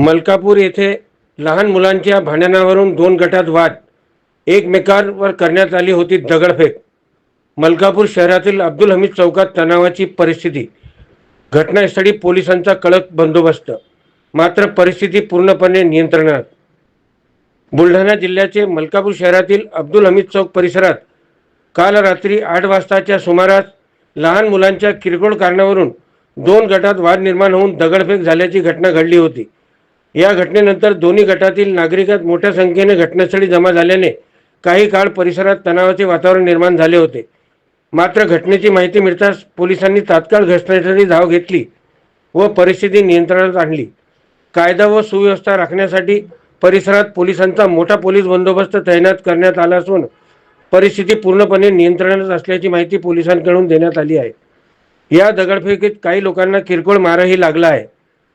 मलकापूर येथे लहान मुलांच्या भांडणावरून दोन गटात वाद, एकमेकांवर करण्यात आली होती दगडफेक। मलकापूर शहरातील अब्दुल हमीद चौकात तणावाची परिस्थिती, घटनास्थळी पोलिसांचा कडक बंदोबस्त, मात्र परिस्थिती पूर्णपणे नियंत्रणात। बुलढाणा जिल्ह्याचे मलकापूर शहरातील अब्दुल हमीद चौक परिसरात काल रात्री 8 वाजताच्या सुमारास लहान मुलांच्या किरकोळ कारणावरून दोन गटात वाद निर्माण होऊन दगडफेक झाल्याची घटना घडली होती। या घटनेनंतर दोन्ही गटातील नागरिक मोठ्या संख्येने घटनास्थळी जमा झाल्याने काही काळ परिसरात तणावाचे वातावरण निर्माण झाले होते। मात्र घटनेची माहिती मिळताच पोलिसांनी तात्काळ घटनास्थळी धाव घेतली व परिस्थिती नियंत्रणात आणली। कायदा व सुव्यवस्था राखण्यासाठी परिसरात पोलिसांचा मोठा पोलीस बंदोबस्त तैनात करण्यात आला असून परिस्थिती पूर्णपणे नियंत्रणात असल्याची माहिती पोलिसांकडून देण्यात आली आहे। या दगडफेकीत काही लोकांना किरकोळ मारही लागला आहे,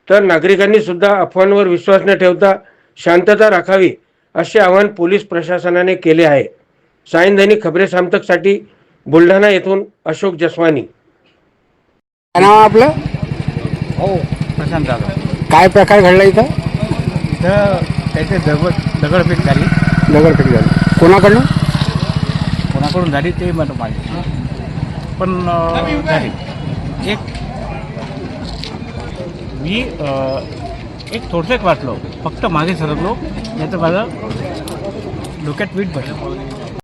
तर नागरिकांनी सुद्धा अफवांवर विश्वास न ठेवता शांतता राखावी असे आवाहन पोलीस प्रशासनाने केले आहे। सायन दैनिक खबरे सामतकसाठी बुलढाणा येथून अशोक जसवानी। काय नाव आपलं? हो, प्रशांत दादा। काय प्रकार घडला इथं? इथं त्याचे दगडफेक झाली। दगडफेक झाली कोणाकडनं? कोणाकडून झाली ते मला माहिती नाही, पण झाली। मी थोडंसं वाटलो, फक्त मागे सरकलो, नाही तर माझं डोक्यात वीट बसलं।